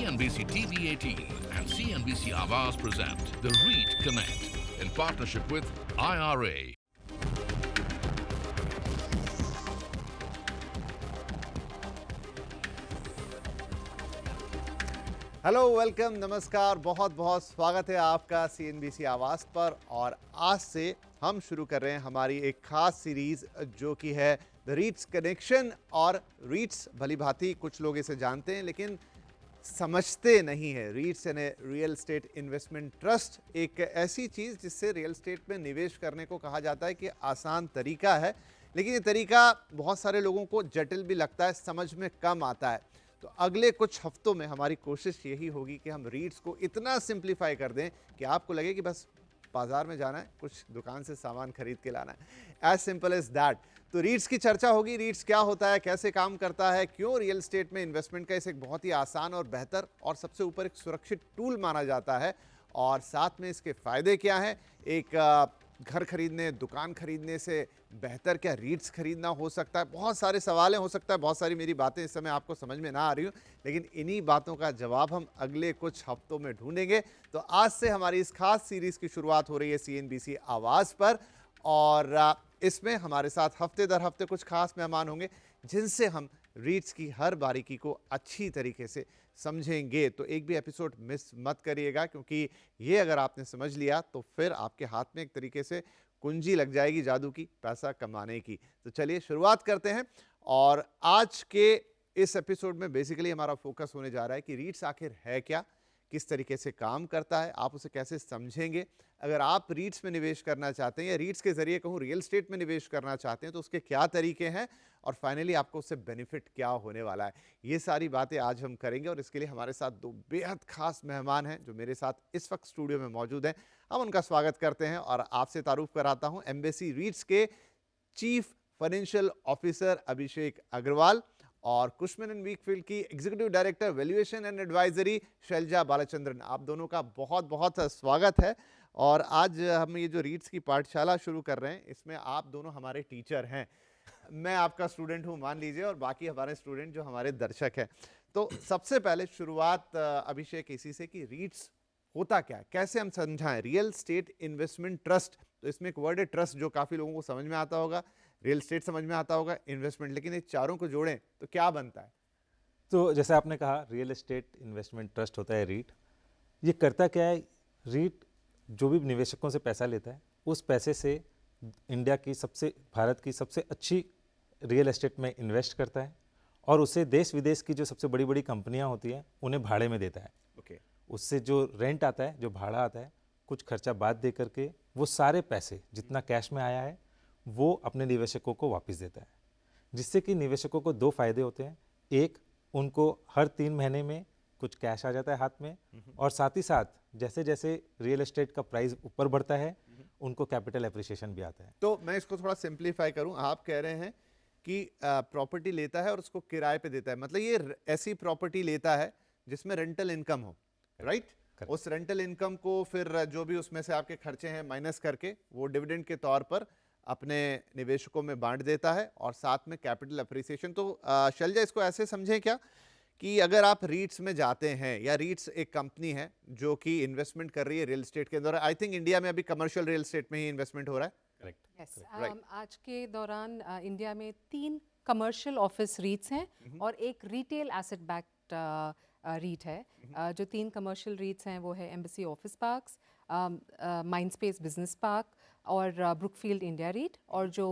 CNBC TV18 and CNBC Awaaz present The REIT Connect in partnership with IRA. Hello, welcome, नमस्कार, बहुत बहुत स्वागत है आपका CNBC आवाज़ पर। और आज से हम शुरू कर रहे हैं हमारी एक खास सीरीज़ जो कि है द रीट्स कनेक्शन। और रीट्स भली भांति कुछ लोग इसे जानते हैं लेकिन समझते नहीं है। रीट्स यानी रियल एस्टेट इन्वेस्टमेंट ट्रस्ट, एक ऐसी चीज़ जिससे रियल एस्टेट में निवेश करने को कहा जाता है कि आसान तरीका है, लेकिन ये तरीका बहुत सारे लोगों को जटिल भी लगता है, समझ में कम आता है। तो अगले कुछ हफ्तों में हमारी कोशिश यही होगी कि हम रीट्स को इतना सिंप्लीफाई कर दें कि आपको लगे कि बस बाजार में जाना है, कुछ दुकान से सामान खरीद के लाना है, एज सिंपल एज दैट। तो रीट्स की चर्चा होगी, रीट्स क्या होता है, कैसे काम करता है, क्यों रियल एस्टेट में इन्वेस्टमेंट का इसे एक बहुत ही आसान और बेहतर और सबसे ऊपर एक सुरक्षित टूल माना जाता है, और साथ में इसके फ़ायदे क्या हैं। एक घर खरीदने, दुकान खरीदने से बेहतर क्या रीट्स खरीदना हो सकता है। बहुत सारे सवाल हो सकता है, बहुत सारी मेरी बातें इस समय आपको समझ में ना आ रही हूँ, लेकिन इन्हीं बातों का जवाब हम अगले कुछ हफ्तों में ढूंढेंगे। तो आज से हमारी इस खास सीरीज़ की शुरुआत हो रही है CNBC आवाज़ पर, और इसमें हमारे साथ हफ्ते दर हफ्ते कुछ खास मेहमान होंगे जिनसे हम रीट्स की हर बारीकी को अच्छी तरीके से समझेंगे। तो एक भी एपिसोड मिस मत करिएगा, क्योंकि ये अगर आपने समझ लिया तो फिर आपके हाथ में एक तरीके से कुंजी लग जाएगी जादू की, पैसा कमाने की। तो चलिए शुरुआत करते हैं। और आज के इस एपिसोड में बेसिकली हमारा फोकस होने जा रहा है कि रीट्स आखिर है क्या, किस तरीके से काम करता है, आप उसे कैसे समझेंगे। अगर आप रीट्स में निवेश करना चाहते हैं या रीट्स के जरिए कहूँ रियल एस्टेट में निवेश करना चाहते हैं तो उसके क्या तरीके हैं, और फाइनली आपको उससे बेनिफिट क्या होने वाला है, ये सारी बातें आज हम करेंगे। और इसके लिए हमारे साथ दो बेहद खास मेहमान हैं जो मेरे साथ इस वक्त स्टूडियो में मौजूद हैं। हम उनका स्वागत करते हैं और आपसे तारुफ कराता हूं एम्बेसी रीट्स के chief financial officer Abhishek Agrawal और कुशमन एंड वीकफील्ड की executive director valuation and advisory Shailaja Balachandran. आप दोनों का बहुत बहुत स्वागत है। और आज हम ये जो रीट्स की पाठशाला शुरू कर रहे हैं, इसमें आप दोनों हमारे टीचर हैं। मैं आपका स्टूडेंट हूं मान लीजिए, और बाकी हमारे स्टूडेंट जो हमारे दर्शक हैं। तो सबसे पहले शुरुआत अभिषेक इसी से कि रीट्स होता क्या है, कैसे हम समझाएं। रियल स्टेट इन्वेस्टमेंट ट्रस्ट, तो इसमें एक वर्ड है ट्रस्ट जो काफ़ी लोगों को समझ में आता होगा, रियल स्टेट समझ में आता होगा, इन्वेस्टमेंट, लेकिन ये चारों को जोड़ें तो क्या बनता है। तो जैसे आपने कहा रियल एस्टेट इन्वेस्टमेंट ट्रस्ट होता है रीट। ये करता क्या है, रीट जो भी निवेशकों से पैसा लेता है उस पैसे से भारत की सबसे अच्छी रियल एस्टेट में इन्वेस्ट करता है, और उसे देश विदेश की जो सबसे बड़ी बड़ी कंपनियां होती हैं उन्हें भाड़े में देता है। उससे जो रेंट आता है, जो भाड़ा आता है, कुछ खर्चा बाद दे करके वो सारे पैसे जितना कैश में आया है वो अपने निवेशकों को वापस देता है, जिससे कि निवेशकों को दो फायदे होते हैं। एक, उनको हर 3 महीने में कुछ कैश आ जाता है हाथ में, और साथ ही साथ जैसे जैसे रियल एस्टेट का प्राइस ऊपर बढ़ता है उनको कैपिटल एप्रिसिएशन भी आता है। तो मैं इसको थोड़ा सिंप्लीफाई करूं, आप कह रहे हैं कि प्रॉपर्टी लेता है और उसको किराए पे देता है, मतलब ये ऐसी प्रॉपर्टी लेता है जिसमें रेंटल इनकम हो, राइट? उस रेंटल इनकम को फिर जो भी उसमें से आपके खर्चे हैं माइनस करके वो डिविडेंड के तौर पर अपने निवेशकों में बांट देता है, और साथ में कैपिटल अप्रिसिएशन। तो शैलजा, इसको ऐसे समझें क्या कि अगर आप रीट्स में जाते हैं, या रीट्स एक कंपनी है जो कि इन्वेस्टमेंट कर रही है रियल एस्टेट के अंदर, आई थिंक इंडिया में अभी कमर्शियल रियल एस्टेट में ही इन्वेस्टमेंट हो रहा है। करेक्ट। यस, आज के दौरान इंडिया में 3 कमर्शियल ऑफिस रीट्स हैं और एक रिटेल एसेट बैक्ड रीट है। जो 3 कमर्शियल रीट्स हैं वो है embassy office parks, Mindspace business park और ब्रुकफील्ड इंडिया रीट। और जो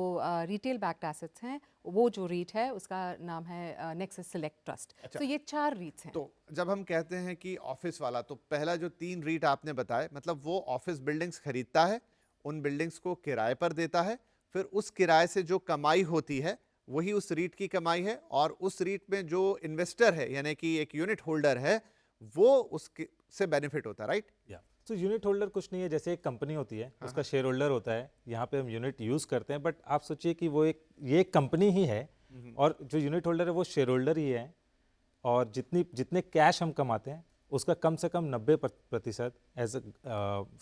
रिटेल बैक्ड एसेट्स हैं वो जो रीट है उसका नाम है नेक्सस सेलेक्ट ट्रस्ट। तो ये 4 रीट्स हैं। तो जब हम कहते हैं कि ऑफिस वाला, तो पहला जो 3 रीट आपने बताए, मतलब वो ऑफिस बिल्डिंग्स खरीदता है, उन बिल्डिंग्स को किराए पर देता है, फिर उस किराए से जो कमाई होती है वही उस रीट की कमाई है, और उस रीट में जो इन्वेस्टर है यानी कि एक यूनिट होल्डर है वो उसके से बेनिफिट होता है, राइट? तो यूनिट होल्डर कुछ नहीं है, जैसे एक कंपनी होती है उसका शेयर होल्डर होता है। यहाँ पे हम यूनिट यूज करते हैं, बट आप सोचिए कि वो ये एक कंपनी ही है, और जो यूनिट होल्डर है वो शेयर होल्डर ही है, और जितने कैश हम कमाते हैं उसका कम से कम 90% एज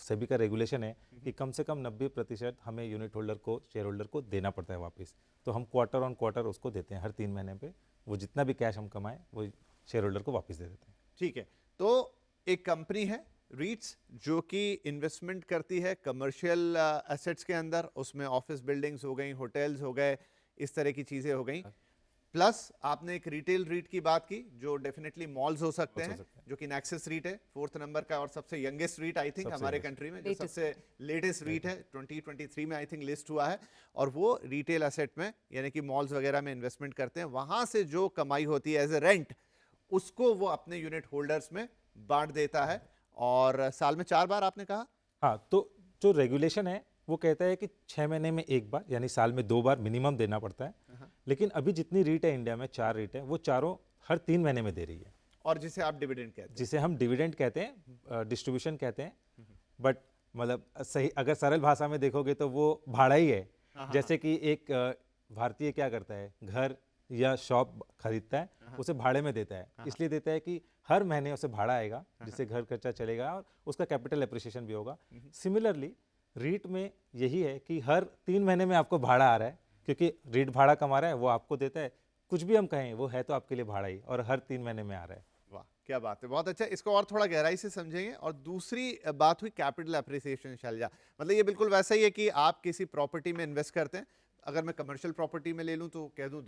सेबी का रेगुलेशन है कि कम से कम 90% हमें यूनिट होल्डर को, शेयर होल्डर को देना पड़ता है वापस। तो हम क्वार्टर ऑन क्वार्टर उसको देते हैं, हर 3 महीने पे वो जितना भी कैश हम कमाएं वो शेयर होल्डर को वापस दे देते हैं। ठीक है, तो एक कंपनी है रीट्स जो कि इन्वेस्टमेंट करती है कमर्शियल एसेट्स के अंदर, उसमें ऑफिस बिल्डिंग्स हो गई, होटल्स हो गए, इस तरह की चीजें हो गई। प्लस आपने एक रिटेल रीट की बात की जो डेफिनेटली मॉल्स हो सकते हैं, जो कि नेक्सस रीट है 4th नंबर का और सबसे यंगेस्ट रीट आई थिंक हमारे कंट्री में, जो सबसे लेटेस्ट रीट है 2023 में आई थिंक लिस्ट हुआ है, और वो रिटेल एसेट में यानी कि मॉल्स वगैरह में इन्वेस्टमेंट करते हैं। वहां से जो कमाई होती है एज ए रेंट, उसको वो अपने यूनिट होल्डर्स में बांट देता है, और साल में 4 बार आपने कहा। हाँ, तो जो रेगुलेशन है वो कहता है कि 6 महीने में एक बार यानी साल में 2 बार मिनिमम देना पड़ता है। लेकिन अभी जितनी रीट है इंडिया में, 4 रीट है, वो चारों हर 3 महीने में दे रही है, और जिसे आप डिविडेंड कहते हैं। जिसे हम डिविडेंड कहते हैं, डिस्ट्रीब्यूशन कहते हैं। बट मतलब सही अगर सरल भाषा में देखोगे तो वो भाड़ा ही है। जैसे कि एक भारतीय क्या करता है, घर या शॉप खरीदता है, उसे भाड़े में देता है। इसलिए देता है कि हर महीने उसे भाड़ा आएगा, जिससे घर खर्चा चलेगा और उसका कैपिटल एप्रिसिएशन भी होगा। सिमिलरली रीट में यही है कि हर 3 महीने में आपको भाड़ा आ रहा है, क्योंकि रीट भाड़ा कमा रहा है, वो आपको देता है। कुछ भी हम कहें वो है तो आपके लिए भाड़ा ही, और हर 3 महीने में आ रहा है। वाह, क्या बात है, बहुत अच्छा। इसको और थोड़ा गहराई से समझेंगे। और दूसरी बात हुई कैपिटल एप्रिसिएशन। शैलजा, मतलब ये बिल्कुल वैसा ही है कि आप किसी प्रॉपर्टी में इन्वेस्ट करते हैं। अगर मैं कमर्शियल प्रॉपर्टी में ले लूं तो कह दूं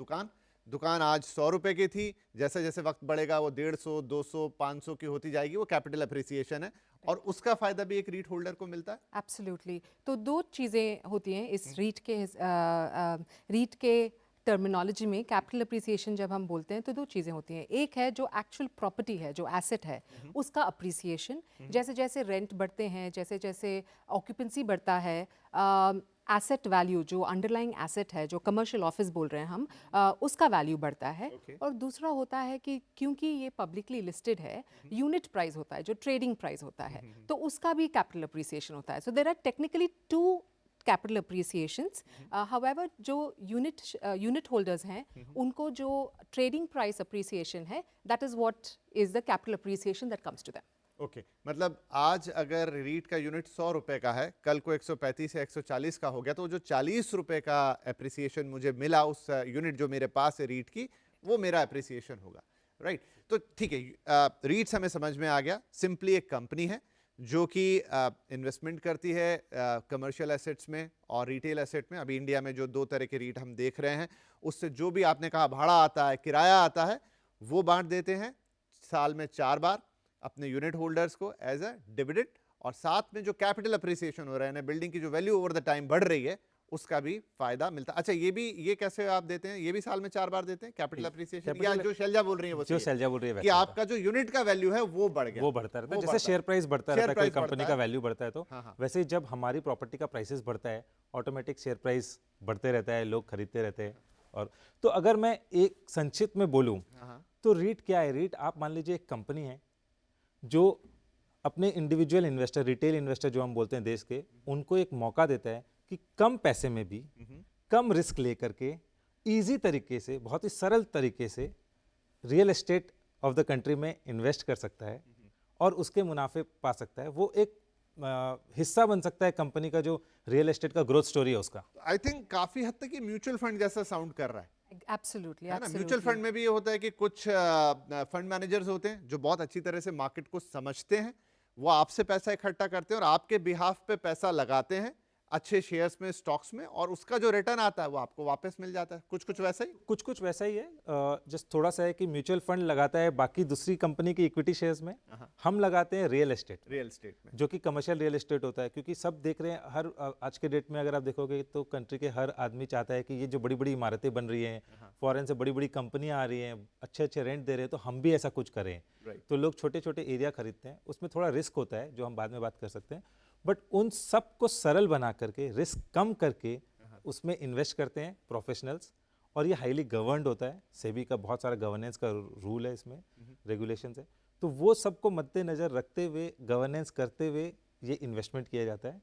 दुकान आज 100 रुपए की थी, जैसे जैसे वक्त बढ़ेगा वो 150, 200, 500 की होती जाएगी, वो कैपिटल एप्रिसिएशन है, और उसका फायदा भी एक रीट होल्डर को मिलता है। एब्सोल्युटली। तो दो चीज़ें होती हैं इस रीट के टर्मिनोलॉजी में। कैपिटल अप्रिसिएशन जब हम बोलते हैं तो दो चीज़ें होती हैं। एक है जो एक्चुअल प्रॉपर्टी है, जो एसेट है, उसका अप्रिसिएशन। जैसे जैसे रेंट बढ़ते हैं, जैसे जैसे ऑक्यूपेंसी बढ़ता है, एसेट वैल्यू, जो अंडरलाइंग एसेट है, जो कमर्शियल ऑफिस बोल रहे हैं हम, उसका वैल्यू बढ़ता है। और दूसरा होता है कि क्योंकि ये पब्लिकली लिस्टेड है, यूनिट प्राइस होता है, जो ट्रेडिंग प्राइस होता है, तो उसका भी कैपिटल अप्रिसिएशन होता है। So there are technically 2 capital appreciations. However जो यूनिट होल्डर्स हैं, उनको जो ट्रेडिंग प्राइस अप्रिसिएशन है, that is what is the capital appreciation that comes to them. Okay, मतलब आज अगर रीट का यूनिट 100 रुपए का है, कल को 135 या 140 का हो गया, तो जो 40 रुपए का एप्रिसिएशन मुझे मिला उस यूनिट जो मेरे पास है रीट की, वो मेरा एप्रिसिएशन होगा, राइट? तो ठीक है, रीट्स हमें समझ में आ गया। सिंपली एक कंपनी है जो कि इन्वेस्टमेंट करती है कमर्शियल एसेट्स में और रिटेल एसेट में। अभी इंडिया में जो 2 तरह के रीट हम देख रहे हैं, उससे जो भी आपने कहा भाड़ा आता है, किराया आता है, वो बांट देते हैं साल में 4 बार अपने यूनिट होल्डर्स को एज अ डिविडेंड। और साथ में जो कैपिटल अप्रिसिएशन हो रहा है ना, बिल्डिंग की जो वैल्यू ओवर द टाइम बढ़ रही है, उसका भी फायदा मिलता है। अच्छा, ये कैसे आप देते हैं? ये भी साल में 4 बार देते हैं कैपिटल अप्रिसिएशन, या जो शैलजा बोल रही है वो? जो शैलजा बोल रही है कि आपका जो यूनिट का वैल्यू है वो बढ़ गया, वो बढ़ता रहता है। जैसे शेयर प्राइस बढ़ता रहता है, कोई कंपनी का वैल्यू बढ़ता है, तो हाँ। वैसे ही जब हमारी प्रॉपर्टी का प्राइसेस बढ़ता है, ऑटोमेटिक शेयर प्राइस बढ़ते रहता है, लोग खरीदते रहते हैं। और तो अगर मैं एक संक्षिप्त में बोलूं तो रीट क्या है? रीट आप मान लीजिए एक कंपनी है जो अपने इंडिविजुअल इन्वेस्टर, रिटेल इन्वेस्टर जो हम बोलते हैं देश के, उनको एक मौका देता है कि कम पैसे में भी, कम रिस्क लेकर के, इजी तरीके से, बहुत ही सरल तरीके से real estate of the country में इन्वेस्ट कर सकता है और उसके मुनाफे पा सकता है। वो एक हिस्सा बन सकता है कंपनी का, जो रियल एस्टेट का ग्रोथ स्टोरी है उसका। आई थिंक काफी हद तक ये म्यूचुअल फंड जैसा साउंड कर रहा है। एब्सोल्युटली, है ना? म्यूचुअल फंड में भी ये होता है कि कुछ फंड मैनेजर्स होते हैं जो बहुत अच्छी तरह से मार्केट को समझते हैं, वो आपसे पैसा इकट्ठा करते हैं और आपके बिहाफ पे पैसा लगाते हैं अच्छे शेयर्स में, स्टॉक्स में, और उसका जो रिटर्न आता है वो आपको वापस मिल जाता है। कुछ वैसा ही, कुछ वैसा ही है। जस्ट थोड़ा सा है कि म्यूचुअल फंड लगाता है बाकी दूसरी कंपनी की इक्विटी शेयर्स में, हम लगाते हैं रियल एस्टेट में, जो कि कमर्शियल रियल एस्टेट होता है। क्योंकि सब देख रहे हैं, हर आज के डेट में अगर आप देखोगे तो कंट्री के हर आदमी चाहता है कि ये जो बड़ी बड़ी इमारतें बन रही हैं, फॉरेन से बड़ी बड़ी कंपनियां आ रही हैं, अच्छे अच्छे रेंट दे रहे हैं, तो हम भी ऐसा कुछ करें। तो लोग छोटे छोटे एरिया खरीदते हैं, उसमें थोड़ा रिस्क होता है जो हम बाद में बात कर सकते हैं, बट उन सब को सरल बना करके, रिस्क कम करके उसमें इन्वेस्ट करते हैं प्रोफेशनल्स। और ये हाईली गवर्नड होता है, सेबी का बहुत सारा गवर्नेंस का रूल है इसमें, रेगुलेशंस है। तो वो सबको मद्देनजर रखते हुए, गवर्नेंस करते हुए ये इन्वेस्टमेंट किया जाता है,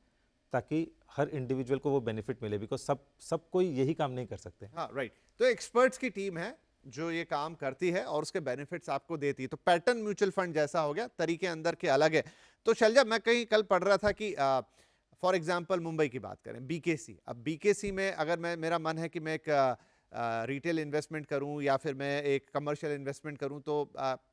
ताकि हर इंडिविजुअल को वो बेनिफिट मिले, बिकॉज सब कोई यही काम नहीं कर सकते। हाँ, राइट। तो एक्सपर्ट्स की टीम है जो ये काम करती है और उसके बेनिफिट्स आपको देती है। तो पैटर्न म्यूचुअल फंड जैसा हो गया, तरीके अंदर के अलग है। तो शैलजा, मैं कहीं कल पढ़ रहा था कि फॉर एग्जांपल मुंबई की बात करें, बीकेसी। अब बीकेसी में अगर मेरा मन है कि मैं एक रिटेल इन्वेस्टमेंट करूं या फिर मैं एक कमर्शियल इन्वेस्टमेंट करूं, तो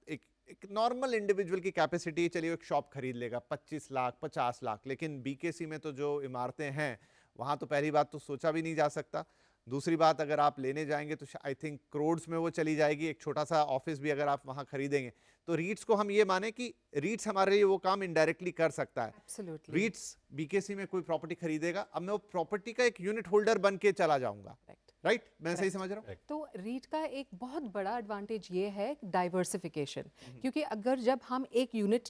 एक एक नॉर्मल इंडिविजुअल की कैपेसिटी, चलिए एक शॉप खरीद लेगा 25 लाख 50 लाख, लेकिन बीकेसी में तो जो इमारतें हैं वहाँ तो पहली बात तो सोचा भी नहीं जा सकता। दूसरी बात, अगर आप लेने जाएंगे तो आई थिंक करोड्स में वो चली जाएगी। एक छोटा सा ऑफिस भी अगर आप वहाँ खरीदेंगे तो रीट्स को हम ये माने कि रीट्स हमारे लिए वो काम इनडायरेक्टली कर सकता है। Absolutely. रीट्स बीकेसी में कोई प्रॉपर्टी खरीदेगा, अब मैं वो प्रॉपर्टी का एक यूनिट होल्डर बन के चला जाऊंगा, Correct. राइट? मैं सही समझ रहा हूँ? तो रीट का एक बहुत बड़ा एडवांटेज ये है डाइवर्सिफिकेशन, क्योंकि अगर जब हम एक यूनिट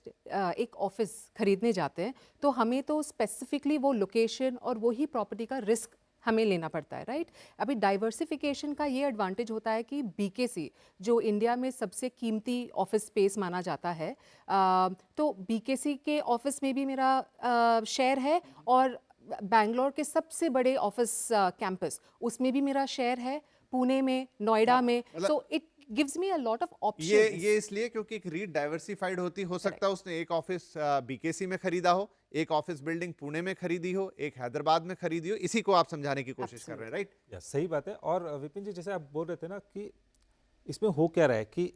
एक ऑफिस खरीदने जाते हैं तो हमें तो स्पेसिफिकली वो लोकेशन और वही प्रॉपर्टी का रिस्क हमें लेना पड़ता है, राइट? अभी डाइवर्सिफिकेशन का ये एडवांटेज होता है कि बीकेसी जो इंडिया में सबसे कीमती ऑफिस स्पेस माना जाता है, तो बीकेसी के ऑफिस में भी मेरा शेयर है, और बैंगलोर के सबसे बड़े ऑफिस कैंपस उसमें भी मेरा शेयर है, पुणे में, नोएडा में, so it gives me a lot of options. ये इसलिए क्योंकि एक रीट डाइवर्सिफाइड होती, हो सकता है उसने एक ऑफिस बीकेसी में खरीदा हो, एक ऑफिस बिल्डिंग पुणे में खरीदी हो, एक हैदराबाद में खरीदी हो। इसी को आप समझाने की कोशिश कर रहे हैं, राइट? या सही बात है। और विपिन जी, जैसे आप बोल रहे थे ना कि इसमें हो क्या रहा है कि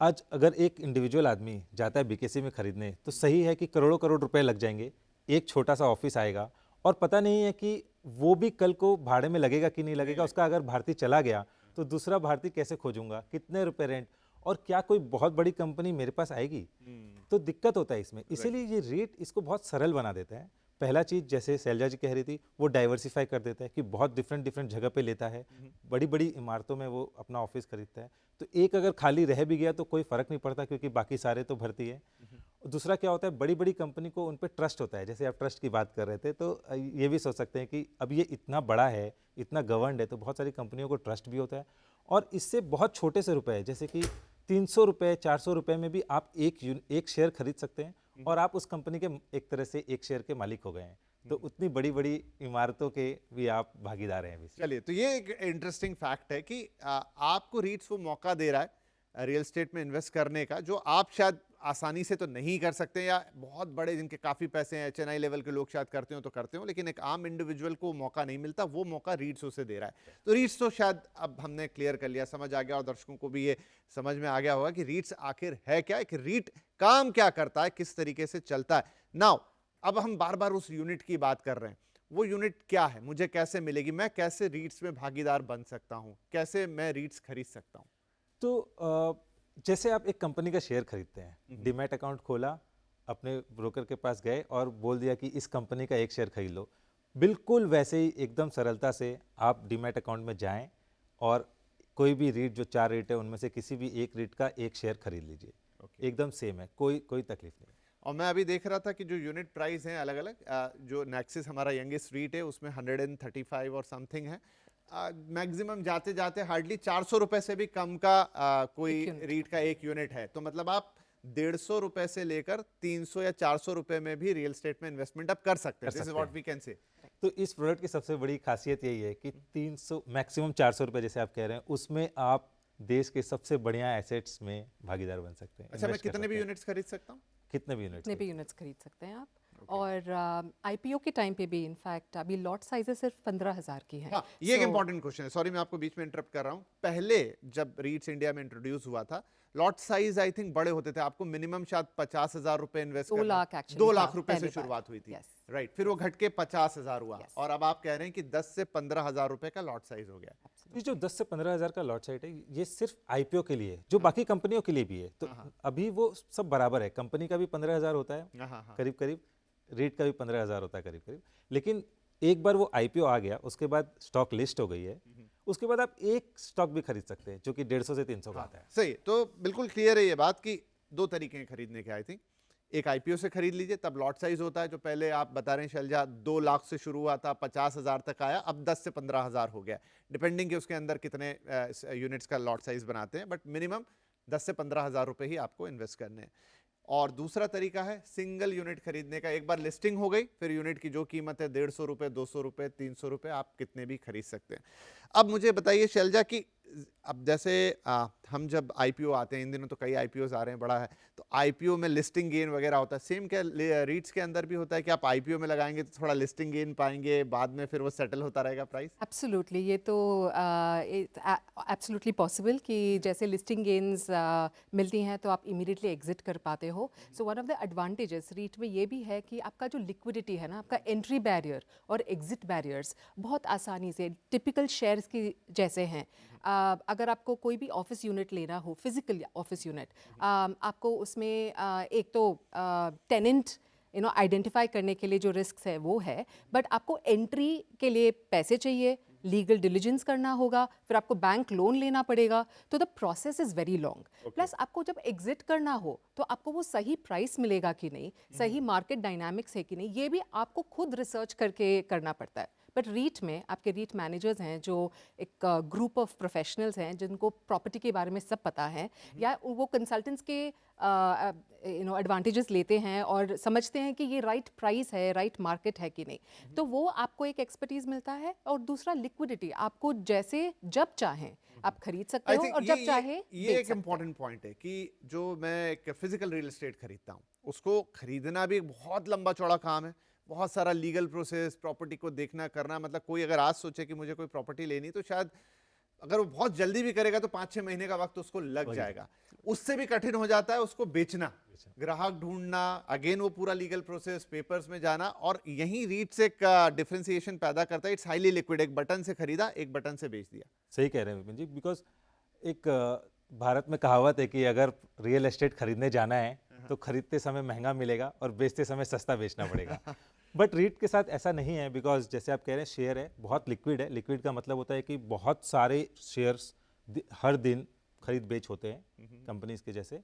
आज अगर एक इंडिविजुअल आदमी जाता है बीकेसी में खरीदने, तो सही है कि करोड़ों करोड़ रुपए लग जाएंगे, एक छोटा सा ऑफिस आएगा और पता नहीं है कि वो भी कल को भाड़े में लगेगा कि नहीं लगेगा। उसका अगर भारतीय चला गया तो दूसरा भारतीय कैसे खोजूंगा, कितने रुपए रेंट, और क्या कोई बहुत बड़ी कंपनी मेरे पास आएगी, तो दिक्कत होता है इसमें। इसीलिए ये रेट इसको बहुत सरल बना देता है। पहला चीज, जैसे शैलजा जी कह रही थी, वो डाइवर्सिफाई कर देता है कि बहुत डिफरेंट डिफरेंट जगह पे लेता है, बड़ी बड़ी इमारतों में वो अपना ऑफिस खरीदता है, तो एक अगर खाली रह भी गया तो कोई फर्क नहीं पड़ता क्योंकि बाकी सारे तो भरती है। दूसरा क्या होता है, बड़ी बड़ी कंपनी को उन पर ट्रस्ट होता है। जैसे आप ट्रस्ट की बात कर रहे थे, तो ये भी सोच सकते हैं कि अब ये इतना बड़ा है, इतना गवर्नड है, तो बहुत सारी कंपनियों को ट्रस्ट भी होता है। और इससे बहुत छोटे से रुपए, जैसे कि 300 रुपये 400 रुपये में भी आप एक शेयर खरीद सकते हैं और आप उस कंपनी के एक तरह से एक शेयर के मालिक हो गए हैं। तो उतनी बड़ी बड़ी इमारतों के भी आप भागीदार हैं। चलिए, तो ये एक इंटरेस्टिंग फैक्ट है कि आपको रीट्स वो मौका दे रहा है रियल एस्टेट में इन्वेस्ट करने का, जो आप शायद आसानी से तो नहीं कर सकते, या बहुत बड़े जिनके काफ़ी पैसे हैं, एचएनआई लेवल के लोग शायद करते हो तो करते हो, लेकिन एक आम इंडिविजुअल को मौका नहीं मिलता। वो मौका रीट्स उसे दे रहा है। तो रीट्स तो शायद अब हमने क्लियर कर लिया, समझ आ गया, और दर्शकों को भी ये समझ में आ गया होगा कि रीट्स आखिर है क्या, एक रीट काम क्या करता है, किस तरीके से चलता है। नाउ अब हम बार बार उस यूनिट की बात कर रहे हैं। वो यूनिट क्या है, मुझे कैसे मिलेगी, मैं कैसे रीट्स में भागीदार बन सकता हूँ, कैसे मैं रीट्स खरीद सकता हूँ? तो जैसे आप एक कंपनी का शेयर खरीदते हैं, डीमैट अकाउंट खोला, अपने ब्रोकर के पास गए और बोल दिया कि इस कंपनी का एक शेयर खरीद लो, बिल्कुल वैसे ही एकदम सरलता से आप डीमैट अकाउंट में जाएं और कोई भी रीट, जो 4 रीट है उनमें से किसी भी एक रीट का एक शेयर खरीद लीजिए। एकदम सेम है, कोई तकलीफ नहीं। और मैं अभी देख रहा था कि जो यूनिट प्राइस हैं अलग अलग, जो नेक्सिस हमारा यंगेस्ट रीट है उसमें 135 और समथिंग है। मैक्सिमम जाते जाते हार्डली 400 रुपए से भी कम का कोई रीट का एक यूनिट है। तो मतलब आप 150 रुपए से लेकर 300 या 400 रुपए में भी रियल एस्टेट में इन्वेस्टमेंट आप कर सकते हैं। This is what we can say. तो इस प्रोडक्ट की सबसे बड़ी खासियत यही है कि 300 मैक्सिमम 400 रुपए जैसे आप कह रहे हैं, उसमें आप देश के सबसे बढ़िया एसेट्स में भागीदार बन सकते हैं। अच्छा, मैं कितने भी यूनिट्स खरीद सकता हूँ? कितने भी यूनिट्स खरीद सकते हैं आप। और आईपीओ के टाइम पे भी इनफैक्ट अभी लॉट साइजेस सिर्फ 15,000 की है। हाँ, ये एक इंपॉर्टेंट क्वेश्चन है, सॉरी मैं आपको बीच में इंटरप्ट कर रहा हूँ। पहले जब रीट्स इंडिया में इंट्रोड्यूस हुआ था, लॉट साइज आई थिंक बड़े होते थे, आपको मिनिमम शायद 50,000 रुपए इन्वेस्ट करना, 2 लाख रुपए से शुरुआत हुई थी, राइट? फिर वो घट के 50,000 हुआ, और अब आप कह रहे हैं कि 10 से 15,000 रुपए का लॉट साइज हो गया। ये जो 10 से 15,000 का लॉट साइज है, ये सिर्फ आईपीओ के लिए, जो बाकी कंपनियों के लिए भी है। तो अभी वो सब बराबर है, कंपनी का भी 15,000 होता है करीब करीब, रीट का भी 15,000 होता है करीब करीब। लेकिन एक बार वो आईपीओ आ गया, उसके बाद स्टॉक लिस्ट हो गई है, उसके बाद आप एक स्टॉक भी खरीद सकते हैं जो कि 150 से 300 का आता है। सही, तो बिल्कुल क्लियर है ये बात कि 2 तरीके हैं खरीदने के। आई थिंक एक आईपीओ से खरीद लीजिए, तब लॉट साइज होता है जो पहले आप बता रहे हैं शैलजा 2 लाख से शुरू हुआ था, 50,000 तक आया, अब 10 से 15,000 हो गया, डिपेंडिंग कि उसके अंदर कितने यूनिट्स का लॉट साइज बनाते हैं, बट मिनिमम 10 से 15,000 रुपए ही आपको इन्वेस्ट करने हैं। और दूसरा तरीका है सिंगल यूनिट खरीदने का। एक बार लिस्टिंग हो गई, फिर यूनिट की जो कीमत है 150 रुपए, 200 रुपए, 300 रुपए, आप कितने भी खरीद सकते हैं। अब मुझे बताइए शैलजा कि अब जैसे हम जब आईपीओ आते हैं, इन दिनों तो कई आईपीओज आ रहे हैं, बड़ा है, तो आईपीओ में लिस्टिंग गेन वगैरह होता है, सेम क्या रीट्स के अंदर भी होता है कि आप आईपीओ में लगाएंगे तो थोड़ा लिस्टिंग गेन पाएंगे, बाद में फिर वो सेटल होता रहेगा प्राइस? एब्सोल्युटली, ये तो एब्सोल्युटली पॉसिबल कि जैसे लिस्टिंग गेन्स मिलती हैं तो आप इमीडिएटली एग्जिट कर पाते हो। So one of the advantages REIT में ये भी है कि आपका जो लिक्विडिटी है ना, आपका एंट्री बैरियर और एग्जिट बैरियर्स बहुत आसानी से टिपिकल शेयर्स की जैसे हैं। अगर आपको कोई भी ऑफिस यूनिट लेना हो, फिजिकल ऑफिस यूनिट, आपको उसमें एक तो टेनेंट आइडेंटिफाई करने के लिए जो रिस्क है वो है, बट आपको एंट्री के लिए पैसे चाहिए, लीगल डिलिजेंस करना होगा, फिर आपको बैंक लोन लेना पड़ेगा, तो the process is very long. Plus आपको जब एग्जिट करना हो तो आपको वो सही प्राइस मिलेगा कि नहीं, सही मार्केट डायनामिक्स है कि नहीं, ये भी आपको खुद रिसर्च करके करना पड़ता है। बट रीट में आपके रीट मैनेजर्स हैं जो एक ग्रुप ऑफ प्रोफेशनल्स हैं जिनको प्रॉपर्टी के बारे में सब पता है, या वो कंसल्टेंट्स के एडवांटेजेस लेते हैं और समझते हैं कि ये राइट प्राइस है, राइट मार्केट है कि नहीं, तो वो आपको एक एक्सपर्टीज मिलता है। और दूसरा लिक्विडिटी, आपको जैसे जब चाहें आप खरीद सकते आई हो थिंक और जब चाहे ये एक इम्पॉर्टेंट पॉइंट है कि जो मैं एक फिजिकल रियल एस्टेट खरीदता हूँ, उसको खरीदना भी एक बहुत लंबा चौड़ा काम है, बहुत सारा लीगल प्रोसेस, प्रॉपर्टी को देखना करना, मतलब कोई अगर आज सोचे कि मुझे कोई प्रॉपर्टी लेनी, तो शायद अगर वो बहुत जल्दी भी करेगा तो 5-6 महीने का वक्त उसको लग जाएगा। उससे भी कठिन हो जाता है उसको बेचना, ग्राहक ढूंढना, अगेन वो पूरा लीगल प्रोसेस, पेपर्स में जाना, और यही रीट से एक डिफरेंशिएशन पैदा करता है। इट्स हाईली लिक्विड, एक बटन से खरीदा, एक बटन से बेच दिया। सही कह रहे हैं विपिन जी, बिकॉज एक भारत में कहावत है कि अगर रियल एस्टेट खरीदने जाना है तो खरीदते समय महंगा मिलेगा और बेचते समय सस्ता बेचना पड़ेगा। बट रीट के साथ ऐसा नहीं है, बिकॉज जैसे आप कह रहे हैं शेयर है, बहुत लिक्विड है। लिक्विड का मतलब होता है कि बहुत सारे शेयर्स हर दिन खरीद बेच होते हैं कंपनीज के जैसे।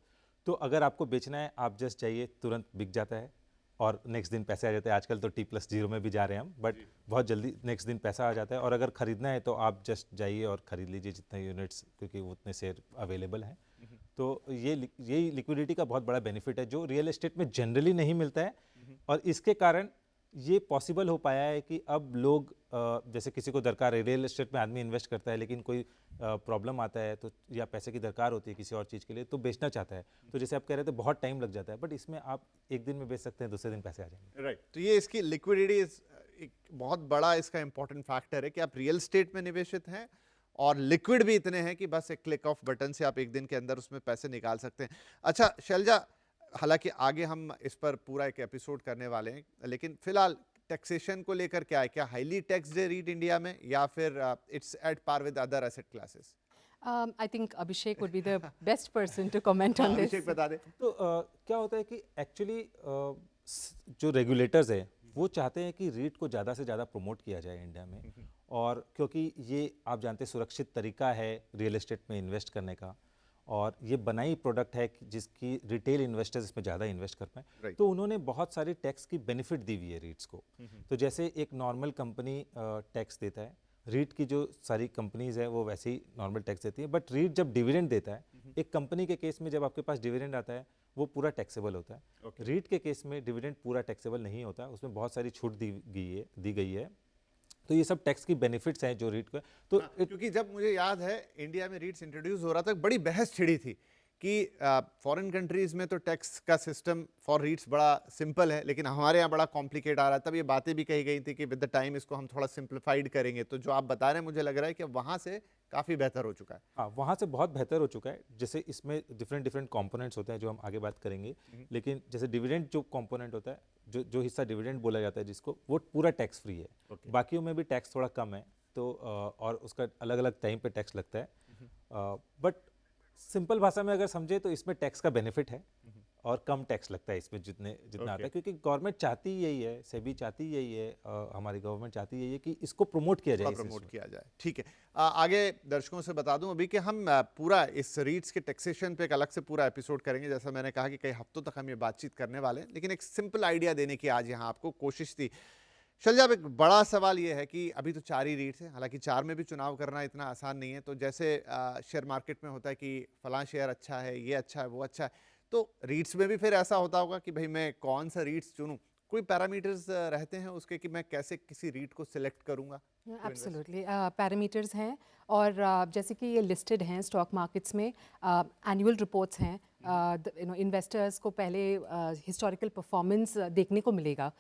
तो अगर आपको बेचना है, आप जस्ट जाइए, तुरंत बिक जाता है और नेक्स्ट दिन पैसे आ जाते हैं। आजकल तो T+0 में भी जा रहे हैं हम, बट बहुत जल्दी नेक्स्ट दिन पैसा आ जाता है। और अगर खरीदना है तो आप जस्ट जाइए और खरीद लीजिए जितने यूनिट्स, क्योंकि उतने शेयर अवेलेबल हैं। तो यही लिक्विडिटी का बहुत बड़ा बेनिफिट है जो रियल एस्टेट में जनरली नहीं मिलता है। और इसके कारण ये पॉसिबल हो पाया है कि अब लोग जैसे किसी को दरकार है, रियल एस्टेट में आदमी इन्वेस्ट करता है लेकिन कोई प्रॉब्लम आता है तो, या पैसे की दरकार होती है किसी और चीज़ के लिए, तो बेचना चाहता है। तो जैसे आप कह रहे थे बहुत टाइम लग जाता है, बट इसमें आप एक दिन में बेच सकते हैं, दूसरे दिन पैसे आ जाएंगे। राइट, तो ये इसकी लिक्विडिटी एक बहुत बड़ा इसका इंपॉर्टेंट फैक्टर है कि आप रियल एस्टेट में निवेशित हैं और लिक्विड भी इतने हैं कि बस एक क्लिक ऑफ बटन से आप एक दिन के अंदर उसमें पैसे निकाल सकते हैं। अच्छा शैलजा, हालांकि आगे हम इस पर पूरा एक एपिसोड करने वाले हैं, लेकिन फिलहाल टैक्सेशन को लेकर क्या है? क्या हाईली टैक्स्ड है रीट इंडिया में, या फिर it's at par with other asset classes? I think Abhishek would be the best person to comment on this. अभिषेक बता दे। तो क्या होता है कि एक्चुअली जो रेगुलेटर्स है वो चाहते हैं कि रीट को ज़्यादा से ज़्यादा प्रमोट किया जाए इंडिया में। और क्योंकि ये आप जानते हैं सुरक्षित तरीका है रियल एस्टेट में इन्वेस्ट करने का, और ये बनाई प्रोडक्ट है जिसकी रिटेल इन्वेस्टर्स इसमें ज़्यादा इन्वेस्ट कर पाएँ। तो उन्होंने बहुत सारे टैक्स की बेनिफिट दी हुई है रीट्स को। तो जैसे एक नॉर्मल कंपनी टैक्स देता है, रीट की जो सारी कंपनीज है वो वैसे ही नॉर्मल टैक्स देती है, बट रीट जब डिविडेंड देता है, एक कंपनी के केस में जब आपके पास डिविडेंड आता है वो पूरा टैक्सेबल होता है। रीट के केस में डिविडेंड पूरा टैक्सेबल नहीं होता, उसमें बहुत सारी छूट दी गई है। तो ये सब टैक्स की बेनिफिट्स हैं जो रीट को। तो क्योंकि जब मुझे याद है इंडिया में रीट्स इंट्रोड्यूस हो रहा था, बड़ी बहस छिड़ी थी कि फॉरेन कंट्रीज में तो टैक्स का सिस्टम फॉर रीट्स बड़ा सिंपल है, लेकिन हमारे यहाँ बड़ा कॉम्प्लिकेट आ रहा है। तब ये बातें भी कही गई थी कि विद द टाइम इसको हम थोड़ा सिंप्लीफाइड करेंगे। तो जो आप बता रहे हैं मुझे लग रहा है कि वहाँ से काफ़ी बेहतर हो चुका है। हाँ, वहाँ से बहुत बेहतर हो चुका है। जैसे इसमें डिफरेंट कंपोनेंट्स होते हैं जो हम आगे बात करेंगे, लेकिन जैसे डिविडेंड जो कंपोनेंट होता है, जो हिस्सा डिविडेंड बोला जाता है जिसको, वो पूरा टैक्स फ्री है। बाकियों में भी टैक्स थोड़ा कम है, तो और उसका अलग अलग टाइम पे टैक्स लगता है। बट सिंपल भाषा में अगर समझे तो इसमें टैक्स का बेनिफिट है और कम टैक्स लगता है इसमें जितना आता है, क्योंकि गवर्नमेंट चाहती यही है, सेबी चाहती यही है, हमारी गवर्नमेंट चाहती यही है कि इसको प्रमोट किया जाए। ठीक है, आगे दर्शकों से बता दूं अभी कि हम पूरा इस रीट्स के टैक्सेशन पे एक अलग से पूरा एपिसोड करेंगे। जैसा मैंने कहा कि कई हफ्तों तक हम ये बातचीत करने वाले हैं, लेकिन एक सिंपल आइडिया देने की आज यहाँ आपको कोशिश थी। शैलजा, एक बड़ा सवाल ये है कि अभी तो 4 ही रीट्स हैं, हालांकि 4 में भी चुनाव करना इतना आसान नहीं है। तो जैसे शेयर मार्केट में होता है कि फलां शेयर अच्छा है, ये अच्छा है, वो अच्छा है, तो रीट्स में भी फिर ऐसा होता होगा कि भाई मैं कौन सा रीट्स चुनूं? कोई पैरामीटर्स रहते हैं उसके कि मैं कैसे किसी रीट को सिलेक्ट करूंगा? एब्सोल्युटली पैरामीटर्स हैं और जैसे कि ये लिस्टेड हैं स्टॉक मार्केट्स में, एनुअल रिपोर्ट्स हैं, इन्वेस्टर्स को पहले हिस्टोरिकल परफॉर्मेंस देखने को मिलेगा,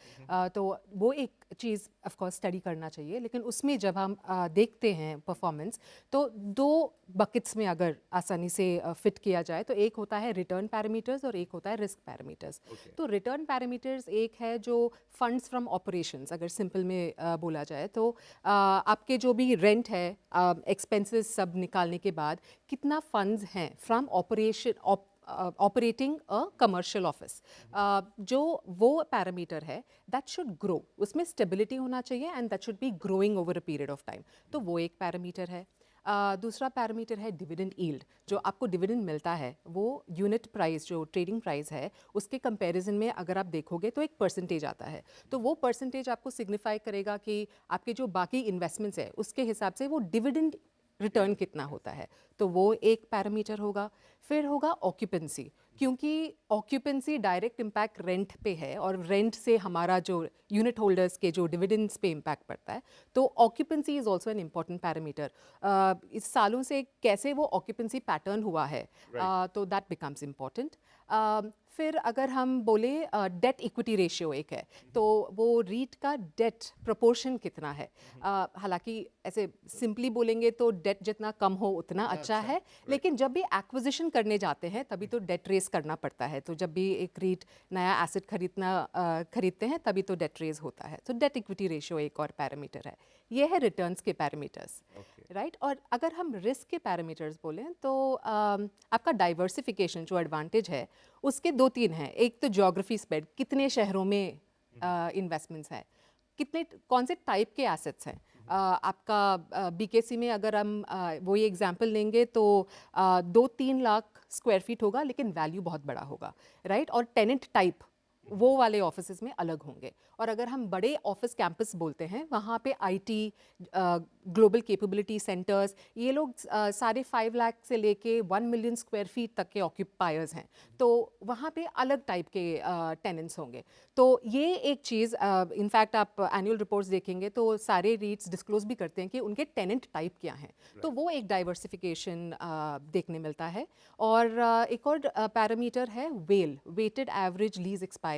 तो वो एक चीज़ ऑफ कोर्स स्टडी करना चाहिए। लेकिन उसमें जब हम देखते हैं परफॉर्मेंस, तो दो बकेट्स में अगर आसानी से फिट किया जाए, तो एक होता है रिटर्न पैरामीटर्स और एक होता है रिस्क पैरामीटर्स। तो रिटर्न पैरामीटर्स एक है जो फंड्स फ्रॉम ऑपरेशंस, अगर सिंपल में बोला जाए तो आपके जो भी रेंट है, एक्सपेंसेस सब निकालने के बाद कितना फंड्स हैं from operating a commercial office, जो वो पैरामीटर है दैट शुड ग्रो, उसमें स्टेबिलिटी होना चाहिए and that should be growing over a period of time. तो वो एक पैरामीटर है। दूसरा पैरामीटर है डिविडेंड यील्ड, जो आपको डिविडेंड मिलता है वो यूनिट प्राइस, जो ट्रेडिंग प्राइस है, उसके कंपैरिजन में अगर आप देखोगे तो एक परसेंटेज आता है। तो वो परसेंटेज आपको सिग्निफाई करेगा कि आपके जो बाकी इन्वेस्टमेंट्स है उसके हिसाब से वो डिविडेंड रिटर्न कितना होता है, तो वो एक पैरामीटर होगा। फिर होगा ऑक्यूपेंसी, क्योंकि ऑक्यूपेंसी डायरेक्ट इम्पैक्ट रेंट पे है और रेंट से हमारा जो यूनिट होल्डर्स के जो डिविडेंड्स पे इम्पैक्ट पड़ता है, तो occupancy is also an important parameter. इस सालों से कैसे वो ऑक्यूपेंसी पैटर्न हुआ है, तो दैट बिकम्स इम्पॉर्टेंट। फिर अगर हम बोले डेट इक्विटी रेशियो एक है, तो वो रीट का डेट प्रोपोर्शन कितना है। हालांकि ऐसे सिंपली बोलेंगे तो डेट जितना कम हो उतना अच्छा है, लेकिन जब भी एक्विजिशन करने जाते हैं तभी तो डेट रेस करना पड़ता है। तो जब भी एक रीट नया एसेट खरीदते हैं तभी तो डेट रेस होता है। तो डेट इक्विटी रेशियो एक और पैरामीटर है। ये है रिटर्न्स के पैरामीटर्स, राइट। और अगर हम रिस्क के पैरामीटर्स बोलें तो आपका डाइवर्सिफिकेशन जो एडवांटेज है उसके दो तीन हैं। एक तो ज्योग्राफी स्प्रेड, कितने शहरों में इन्वेस्टमेंट्स हैं, कितने कौन से टाइप के एसेट्स हैं। आपका बीकेसी में अगर हम वही एग्जांपल लेंगे तो 2-3 लाख स्क्वायर फीट होगा, लेकिन वैल्यू बहुत बड़ा होगा, राइट। और टेनेंट टाइप वो वाले ऑफिसेज में अलग होंगे। और अगर हम बड़े ऑफिस कैंपस बोलते हैं, वहाँ पे आईटी, ग्लोबल कैपेबिलिटी सेंटर्स, ये लोग साढ़े 5 लाख से लेके 1 मिलियन स्क्वायर फीट तक के ऑक्यूपायर्स हैं, तो वहाँ पे अलग टाइप के टेनेंट्स होंगे। तो ये एक चीज़, इनफैक्ट आप एनुअल रिपोर्ट्स देखेंगे तो सारे रीट्स डिस्क्लोज भी करते हैं कि उनके टेनेंट टाइप क्या हैं, तो वो एक डाइवर्सिफिकेशन देखने मिलता है। और एक और पैरामीटर है वेटेड एवरेज लीज एक्सपायरी।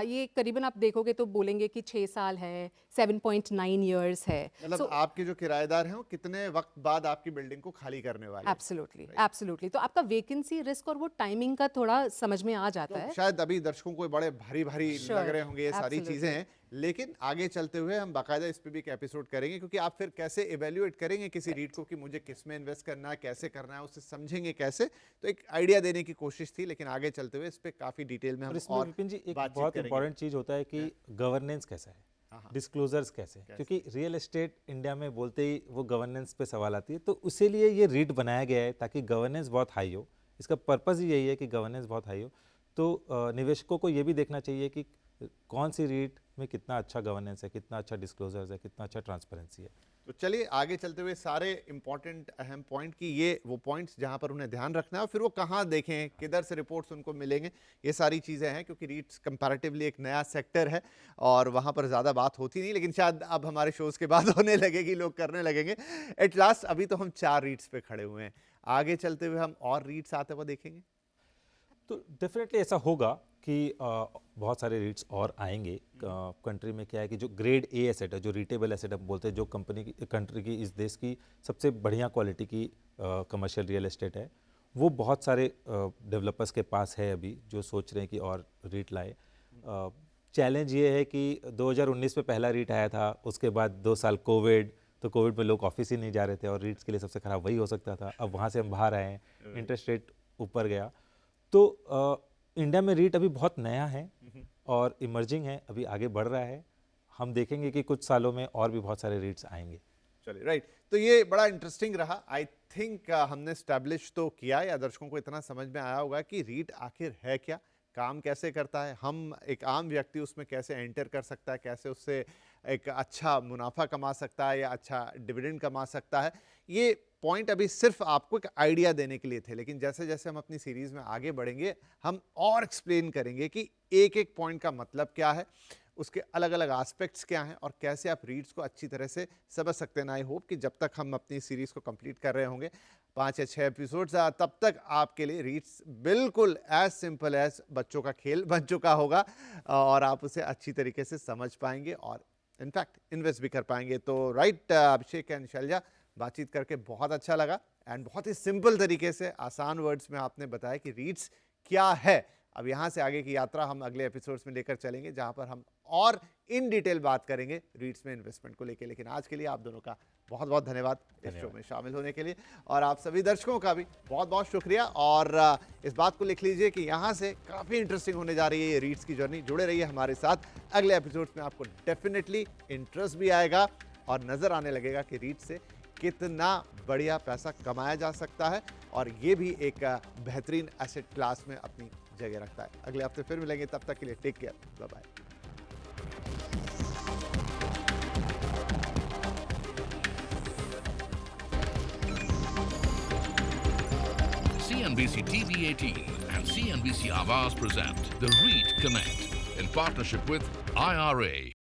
ये करीबन आप देखोगे तो बोलेंगे कि 6 साल है, 7.9 ईयर्स है। मतलब आपके जो किराएदार हैं वो कितने वक्त बाद आपकी बिल्डिंग को खाली करने वाले हैं? Absolutely, absolutely. तो आपका वेकेंसी रिस्क और वो टाइमिंग का थोड़ा समझ में आ जाता है। शायद अभी दर्शकों को बड़े भारी भारी Sure, लग रहे होंगे ये सारी absolutely. चीजें हैं, लेकिन आगे चलते हुए हम बाकायदा इस पे भी एक एपिसोड करेंगे, क्योंकि आप फिर कैसे इवेल्युएट करेंगे किसी रीट को कि मुझे किस में इन्वेस्ट करना है, कैसे करना है, उसे समझेंगे कैसे। तो एक आइडिया देने की कोशिश थी, लेकिन आगे चलते हुए इस पे काफी डिटेल में और हम इसमें और विपिन जी एक बातचीत बहुत करेंगे। इंपॉर्टेंट चीज़ होता है कि गवर्नेंस कैसा है, डिस्क्लोजर्स कैसे हैं, क्योंकि रियल एस्टेट इंडिया में बोलते ही वो गवर्नेंस पे सवाल आती है। तो उसी लिए ये रीट बनाया गया है ताकि गवर्नेंस बहुत हाई हो। इसका पर्पज़ ही यही है कि गवर्नेंस बहुत हाई हो। तो निवेशकों को ये भी देखना चाहिए कि कौन सी रीट में कितना अच्छा गवर्नेंस है, कितना अच्छा डिस्क्लोजर्स है, कितना अच्छा ट्रांसपेरेंसी है। तो चलिए आगे चलते हुए सारे इंपॉर्टेंट अहम पॉइंट की ये वो पॉइंट्स जहां पर उन्हें ध्यान रखना है और फिर वो कहाँ देखें, किधर से रिपोर्ट्स उनको मिलेंगे, ये सारी चीज़ें हैं। क्योंकि रीट्स कंपैरेटिवली एक नया सेक्टर है और वहाँ पर ज़्यादा बात होती नहीं, लेकिन शायद अब हमारे शोज़ के बाद होने लगेगी, लोग करने लगेंगे। एट लास्ट अभी तो हम 4 रीट्स पे खड़े हुए हैं, आगे चलते हुए हम और रीट्स आते हुए देखेंगे। तो डेफिनेटली ऐसा होगा कि बहुत सारे रीट्स और आएंगे। कंट्री में क्या है कि जो ग्रेड ए एसेट है, जो रीटेबल एसेट हम बोलते हैं, जो कंट्री की इस देश की सबसे बढ़िया क्वालिटी की कमर्शियल रियल एस्टेट है, वो बहुत सारे डेवलपर्स के पास है अभी, जो सोच रहे हैं कि और रीट लाए। चैलेंज ये है कि 2019 में पहला रीट आया था, उसके बाद 2 साल कोविड, तो कोविड में लोग ऑफिस ही नहीं जा रहे थे और रीट्स के लिए सबसे ख़राब वही हो सकता था। अब वहाँ से हम बाहर आए हैं, इंटरेस्ट रेट ऊपर गया। तो इंडिया में रीट अभी बहुत नया है और इमर्जिंग है, अभी आगे बढ़ रहा है। हम देखेंगे कि कुछ सालों में और भी बहुत सारे रीट्स आएंगे। चलिए, राइट। तो ये बड़ा इंटरेस्टिंग रहा। आई थिंक हमने स्टैब्लिश तो किया या दर्शकों को इतना समझ में आया होगा कि रीट आखिर है क्या, काम कैसे करता है, हम एक आम व्यक्ति उसमें कैसे एंटर कर सकता है, कैसे उससे एक अच्छा मुनाफा कमा सकता है या अच्छा डिविडेंड कमा सकता है। ये पॉइंट अभी सिर्फ आपको एक आइडिया देने के लिए थे, लेकिन जैसे जैसे हम अपनी सीरीज़ में आगे बढ़ेंगे हम और एक्सप्लेन करेंगे कि एक एक पॉइंट का मतलब क्या है, उसके अलग अलग एस्पेक्ट्स क्या हैं और कैसे आप रीड्स को अच्छी तरह से समझ सकते हैं। आई होप कि जब तक हम अपनी सीरीज़ को कंप्लीट कर रहे होंगे 5 या 6 एपिसोड्स, तब तक आपके लिए रीड्स बिल्कुल एज सिंपल एज बच्चों का खेल बन चुका होगा और आप उसे अच्छी तरीके से समझ पाएंगे और इनफैक्ट इन्वेस्ट भी कर पाएंगे। तो राइट अभिषेक एंड शैलजा, बातचीत करके बहुत अच्छा लगा एंड बहुत ही सिंपल तरीके से आसान वर्ड्स में आपने बताया कि रीड्स क्या है। अब यहाँ से आगे की यात्रा हम अगले एपिसोड्स में लेकर चलेंगे जहाँ पर हम और इन डिटेल बात करेंगे रीड्स में इन्वेस्टमेंट को लेकर। लेकिन आज के लिए आप दोनों का बहुत बहुत धन्यवाद इस शो में शामिल होने के लिए और आप सभी दर्शकों का भी बहुत बहुत शुक्रिया। और इस बात को लिख लीजिए कि यहाँ से काफ़ी इंटरेस्टिंग होने जा रही है ये रीड्स की जर्नी। जुड़े रहिए हमारे साथ, अगले एपिसोड्स में आपको डेफिनेटली इंटरेस्ट भी आएगा और नज़र आने लगेगा कि रीड्स से कितना बढ़िया पैसा कमाया जा सकता है और ये भी एक बेहतरीन एसेट क्लास में अपनी जगह रखता है। अगले हफ्ते फिर मिलेंगे, तब तक के लिए take care, bye bye. CNBC TV 18 and CNBC Awaaz present The REIT Connect in partnership with IRA.